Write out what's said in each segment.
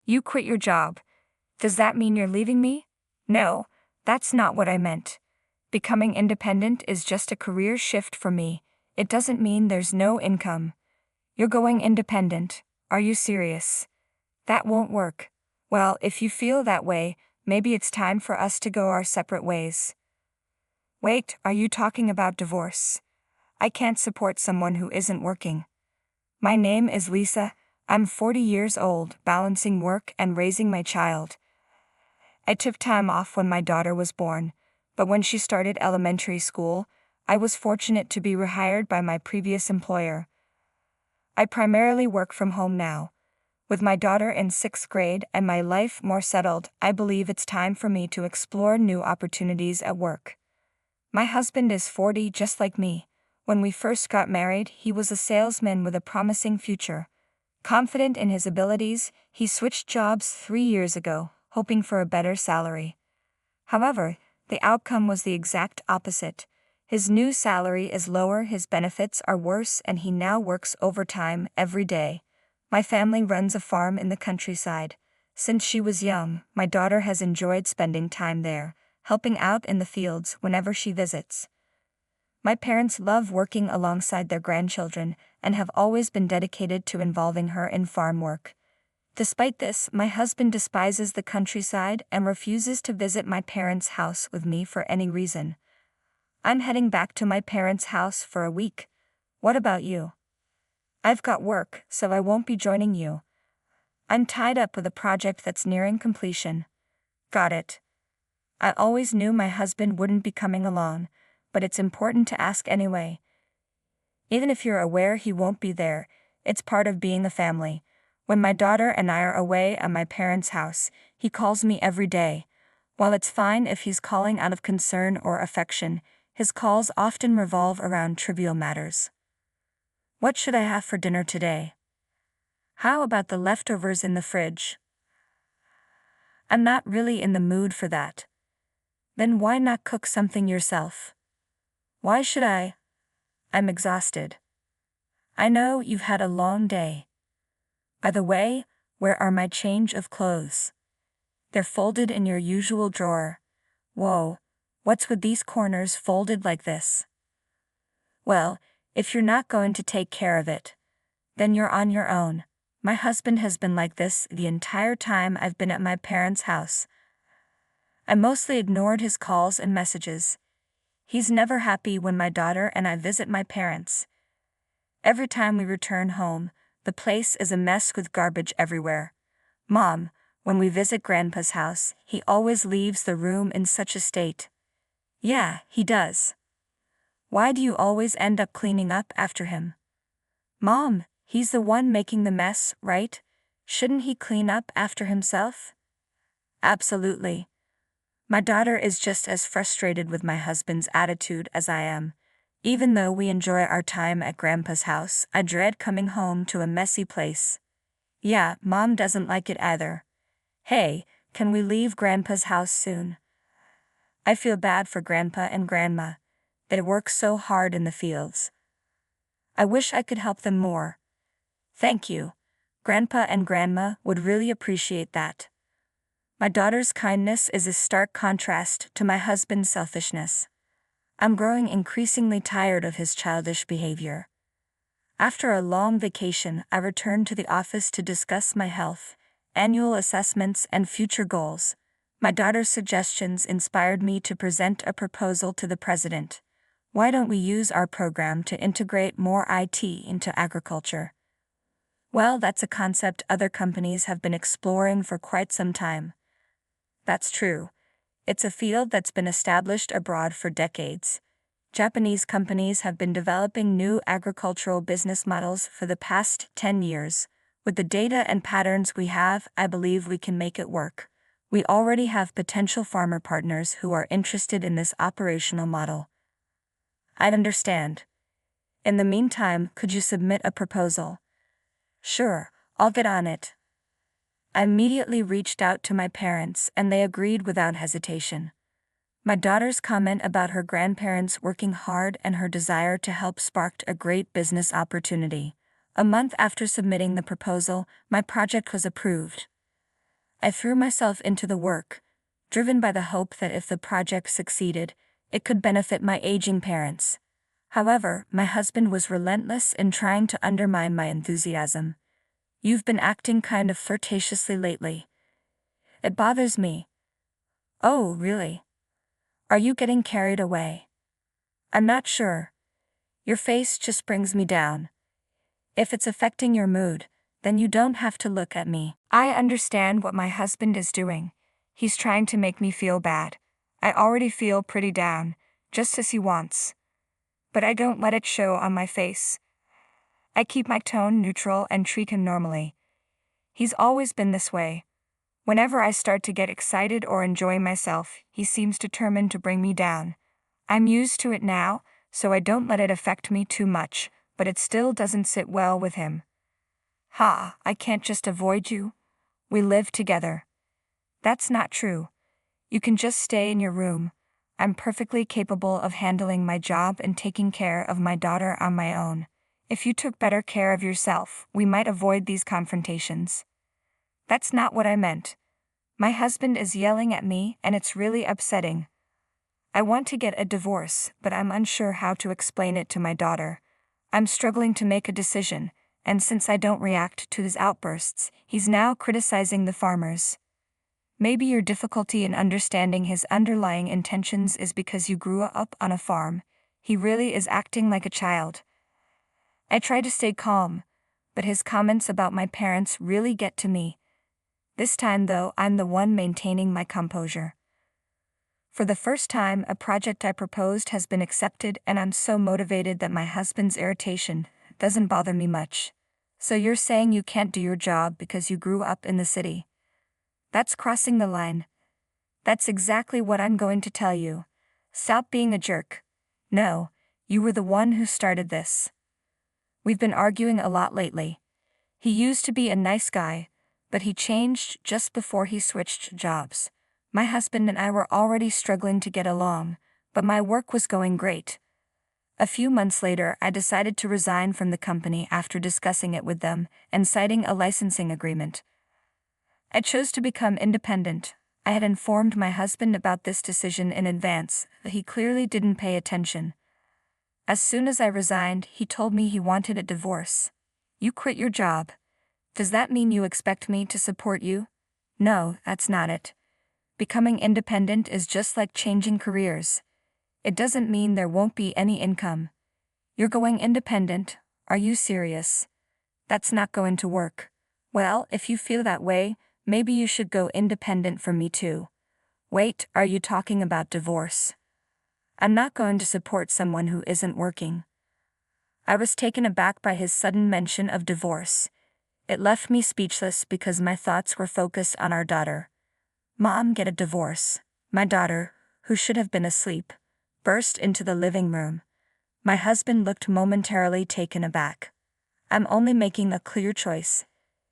You quit your job. Does that mean you're leaving me? No, that's not what I meant. Becoming independent is just a career shift for me. It doesn't mean there's no income. You're going independent. Are you serious? That won't work. Well, if you feel that way, maybe it's time for us to go our separate ways. Wait, are you talking about divorce? I can't support someone who isn't working. My name is Lisa. I'm 40 years old, balancing work and raising my child. I took time off when my daughter was born, but when she started elementary school, I was fortunate to be rehired by my previous employer. I primarily work from home now. With my daughter in 6th grade and my life more settled, I believe it's time for me to explore new opportunities at work. My husband is 40 just like me. When we first got married, he was a salesman with a promising future. Confident in his abilities, he switched jobs 3 years ago, hoping for a better salary. However, the outcome was the exact opposite. His new salary is lower, his benefits are worse, and he now works overtime every day. My family runs a farm in the countryside. Since she was young, my daughter has enjoyed spending time there, helping out in the fields whenever she visits. My parents love working alongside their grandchildren and have always been dedicated to involving her in farm work. Despite this, my husband despises the countryside and refuses to visit my parents' house with me for any reason. I'm heading back to my parents' house for a week. What about you? I've got work, so I won't be joining you. I'm tied up with a project that's nearing completion. Got it. I always knew my husband wouldn't be coming along, but it's important to ask anyway. Even if you're aware he won't be there, it's part of being a family. When my daughter and I are away at my parents' house, he calls me every day. While it's fine if he's calling out of concern or affection, his calls often revolve around trivial matters. What should I have for dinner today? How about the leftovers in the fridge? I'm not really in the mood for that. Then why not cook something yourself? Why should I? I'm exhausted. I know you've had a long day. By the way, where are my change of clothes? They're folded in your usual drawer. Whoa, what's with these corners folded like this? Well, if you're not going to take care of it, then you're on your own. My husband has been like this the entire time I've been at my parents' house. I mostly ignored his calls and messages. He's never happy when my daughter and I visit my parents. Every time we return home, the place is a mess with garbage everywhere. Mom, when we visit Grandpa's house, he always leaves the room in such a state. Yeah, he does. Why do you always end up cleaning up after him? Mom, he's the one making the mess, right? Shouldn't he clean up after himself? Absolutely. My daughter is just as frustrated with my husband's attitude as I am. Even though we enjoy our time at Grandpa's house, I dread coming home to a messy place. Yeah, Mom doesn't like it either. Hey, can we leave Grandpa's house soon? I feel bad for Grandpa and Grandma. They work so hard in the fields. I wish I could help them more. Thank you. Grandpa and Grandma would really appreciate that. My daughter's kindness is a stark contrast to my husband's selfishness. I'm growing increasingly tired of his childish behavior. After a long vacation, I returned to the office to discuss my health, annual assessments, and future goals. My daughter's suggestions inspired me to present a proposal to the president. Why don't we use our program to integrate more IT into agriculture? Well, that's a concept other companies have been exploring for quite some time. That's true. It's a field that's been established abroad for decades. Japanese companies have been developing new agricultural business models for the past 10 years. With the data and patterns we have, I believe we can make it work. We already have potential farmer partners who are interested in this operational model. I understand. In the meantime, could you submit a proposal? Sure, I'll get on it. I immediately reached out to my parents and they agreed without hesitation. My daughter's comment about her grandparents working hard and her desire to help sparked a great business opportunity. A month after submitting the proposal, my project was approved. I threw myself into the work, driven by the hope that if the project succeeded, it could benefit my aging parents. However, my husband was relentless in trying to undermine my enthusiasm. "You've been acting kind of flirtatiously lately. It bothers me." "Oh, really? Are you getting carried away?" "I'm not sure. Your face just brings me down. If it's affecting your mood, then you don't have to look at me." I understand what my husband is doing. He's trying to make me feel bad. I already feel pretty down, just as he wants. But I don't let it show on my face. I keep my tone neutral and treat him normally. He's always been this way. Whenever I start to get excited or enjoy myself, he seems determined to bring me down. I'm used to it now, so I don't let it affect me too much, but it still doesn't sit well with him. "Ha, I can't just avoid you. We live together." "That's not true. You can just stay in your room. I'm perfectly capable of handling my job and taking care of my daughter on my own. If you took better care of yourself, we might avoid these confrontations." "That's not what I meant. My husband is yelling at me and it's really upsetting. I want to get a divorce, but I'm unsure how to explain it to my daughter. I'm struggling to make a decision, and since I don't react to his outbursts, he's now criticizing the farmers. Maybe your difficulty in understanding his underlying intentions is because you grew up on a farm. He really is acting like a child." I try to stay calm, but his comments about my parents really get to me. This time, though, I'm the one maintaining my composure. For the first time, a project I proposed has been accepted, and I'm so motivated that my husband's irritation doesn't bother me much. "So you're saying you can't do your job because you grew up in the city? That's crossing the line." "That's exactly what I'm going to tell you. Stop being a jerk." "No, you were the one who started this. We've been arguing a lot lately. He used to be a nice guy, but he changed just before he switched jobs. My husband and I were already struggling to get along, but my work was going great. A few months later, I decided to resign from the company after discussing it with them and citing a licensing agreement. I chose to become independent. I had informed my husband about this decision in advance, but he clearly didn't pay attention. As soon as I resigned, he told me he wanted a divorce. "You quit your job. Does that mean you expect me to support you?" "No, that's not it. Becoming independent is just like changing careers. It doesn't mean there won't be any income. You're going independent? Are you serious? That's not going to work." "Well, if you feel that way, maybe you should go independent for me too." "Wait, are you talking about divorce?" "I'm not going to support someone who isn't working." I was taken aback by his sudden mention of divorce. It left me speechless because my thoughts were focused on our daughter. "Mom, get a divorce." My daughter, who should have been asleep, burst into the living room. My husband looked momentarily taken aback. "I'm only making a clear choice.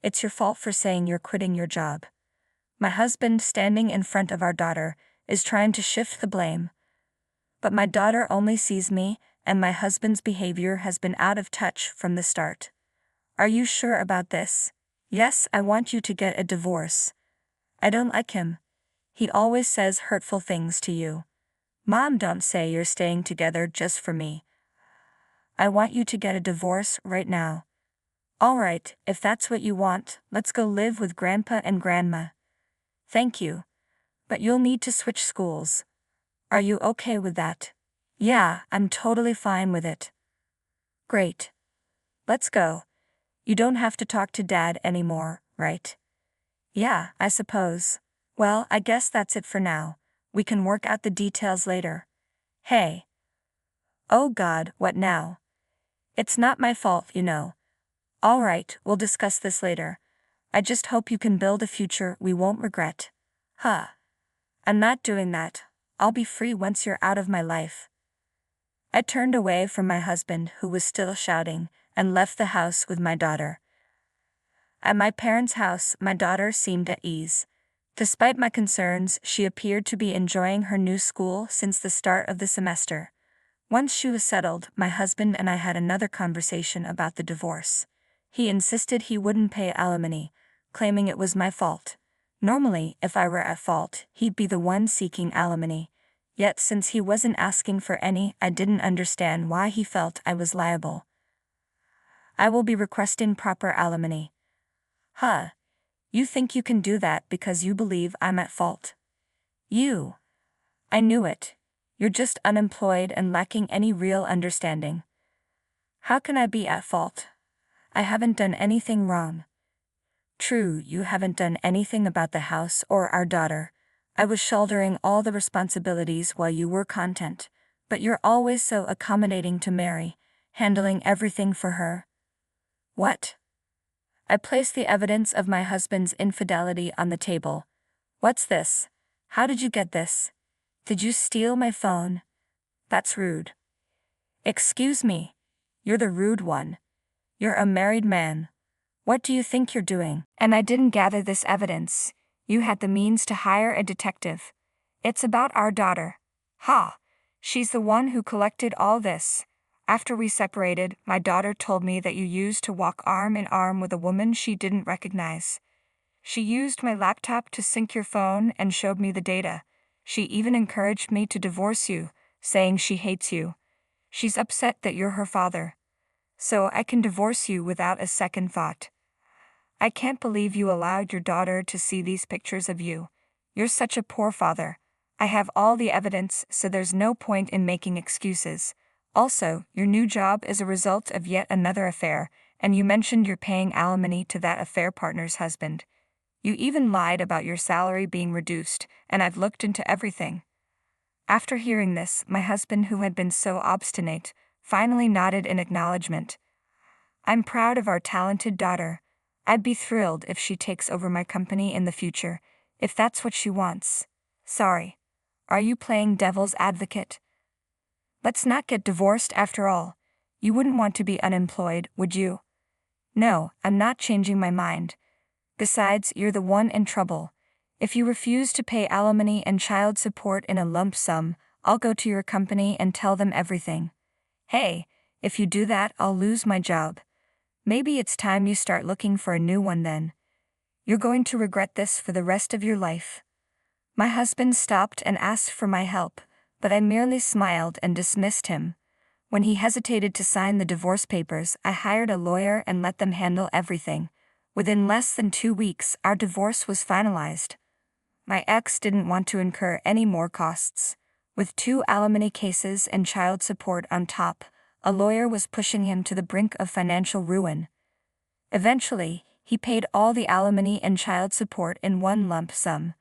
It's your fault for saying you're quitting your job." My husband, standing in front of our daughter, is trying to shift the blame. But my daughter only sees me, and my husband's behavior has been out of touch from the start. "Are you sure about this?" "Yes, I want you to get a divorce." "I don't like him. He always says hurtful things to you." "Mom, don't say you're staying together just for me. I want you to get a divorce right now." "All right, if that's what you want, let's go live with Grandpa and Grandma." "Thank you. But you'll need to switch schools. Are you okay with that?" "Yeah, I'm totally fine with it." "Great. Let's go. You don't have to talk to Dad anymore, right?" "Yeah, I suppose. Well, I guess that's it for now. We can work out the details later." "Hey." "Oh God, what now?" "It's not my fault, you know." "All right, we'll discuss this later. I just hope you can build a future we won't regret." "Huh. I'm not doing that. I'll be free once you're out of my life." I turned away from my husband, who was still shouting, and left the house with my daughter. At my parents' house, my daughter seemed at ease. Despite my concerns, she appeared to be enjoying her new school since the start of the semester. Once she was settled, my husband and I had another conversation about the divorce. He insisted he wouldn't pay alimony, claiming it was my fault. Normally, if I were at fault, he'd be the one seeking alimony. Yet since he wasn't asking for any, I didn't understand why he felt I was liable. I will be requesting proper alimony. Huh. You think you can do that because you believe I'm at fault? I knew it. You're just unemployed and lacking any real understanding. How can I be at fault? I haven't done anything wrong. True, you haven't done anything about the house or our daughter. I was shouldering all the responsibilities while you were content, but you're always so accommodating to Mary, handling everything for her. What? I placed the evidence of my husband's infidelity on the table. What's this? How did you get this? Did you steal my phone? That's rude. Excuse me. You're the rude one. You're a married man. What do you think you're doing? And I didn't gather this evidence. You had the means to hire a detective. It's about our daughter. Ha! She's the one who collected all this. After we separated, my daughter told me that you used to walk arm in arm with a woman she didn't recognize. She used my laptop to sync your phone and showed me the data. She even encouraged me to divorce you, saying she hates you. She's upset that you're her father. So I can divorce you without a second thought. I can't believe you allowed your daughter to see these pictures of you. You're such a poor father. I have all the evidence, so there's no point in making excuses. Also, your new job is a result of yet another affair, and you mentioned you're paying alimony to that affair partner's husband. You even lied about your salary being reduced, and I've looked into everything. After hearing this, my husband, who had been so obstinate, finally nodded in acknowledgement. I'm proud of our talented daughter. I'd be thrilled if she takes over my company in the future, if that's what she wants. Sorry. Are you playing devil's advocate? Let's not get divorced after all. You wouldn't want to be unemployed, would you? No, I'm not changing my mind. Besides, you're the one in trouble. If you refuse to pay alimony and child support in a lump sum, I'll go to your company and tell them everything. Hey, if you do that, I'll lose my job. Maybe it's time you start looking for a new one then. You're going to regret this for the rest of your life. My husband stopped and asked for my help, but I merely smiled and dismissed him. When he hesitated to sign the divorce papers, I hired a lawyer and let them handle everything. Within less than 2 weeks, our divorce was finalized. My ex didn't want to incur any more costs. With 2 alimony cases and child support on top, a lawyer was pushing him to the brink of financial ruin. Eventually, he paid all the alimony and child support in one lump sum.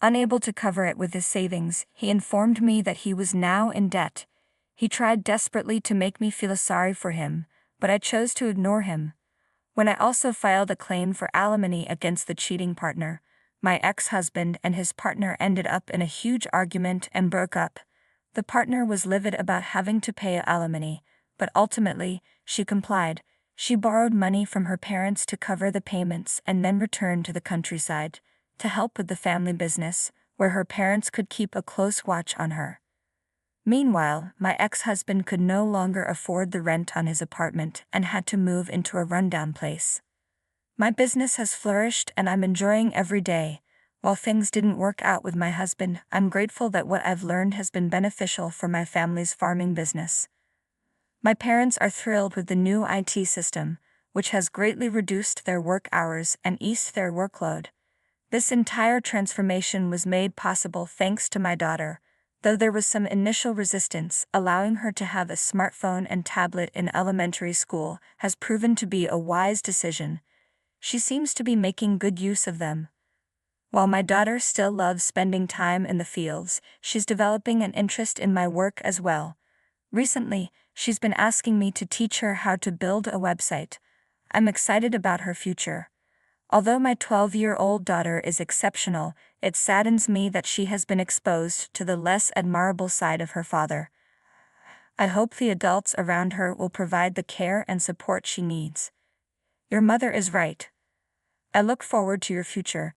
Unable to cover it with his savings, he informed me that he was now in debt. He tried desperately to make me feel sorry for him, but I chose to ignore him. When I also filed a claim for alimony against the cheating partner, my ex-husband and his partner ended up in a huge argument and broke up. The partner was livid about having to pay alimony, but ultimately, she complied. She borrowed money from her parents to cover the payments and then returned to the countryside to help with the family business, where her parents could keep a close watch on her. Meanwhile, my ex-husband could no longer afford the rent on his apartment and had to move into a rundown place. My business has flourished and I'm enjoying every day. While things didn't work out with my husband, I'm grateful that what I've learned has been beneficial for my family's farming business. My parents are thrilled with the new IT system, which has greatly reduced their work hours and eased their workload. This entire transformation was made possible thanks to my daughter, though there was some initial resistance. Allowing her to have a smartphone and tablet in elementary school has proven to be a wise decision. She seems to be making good use of them. While my daughter still loves spending time in the fields, she's developing an interest in my work as well. Recently, she's been asking me to teach her how to build a website. I'm excited about her future. Although my 12-year-old daughter is exceptional, it saddens me that she has been exposed to the less admirable side of her father. I hope the adults around her will provide the care and support she needs. Your mother is right. I look forward to your future.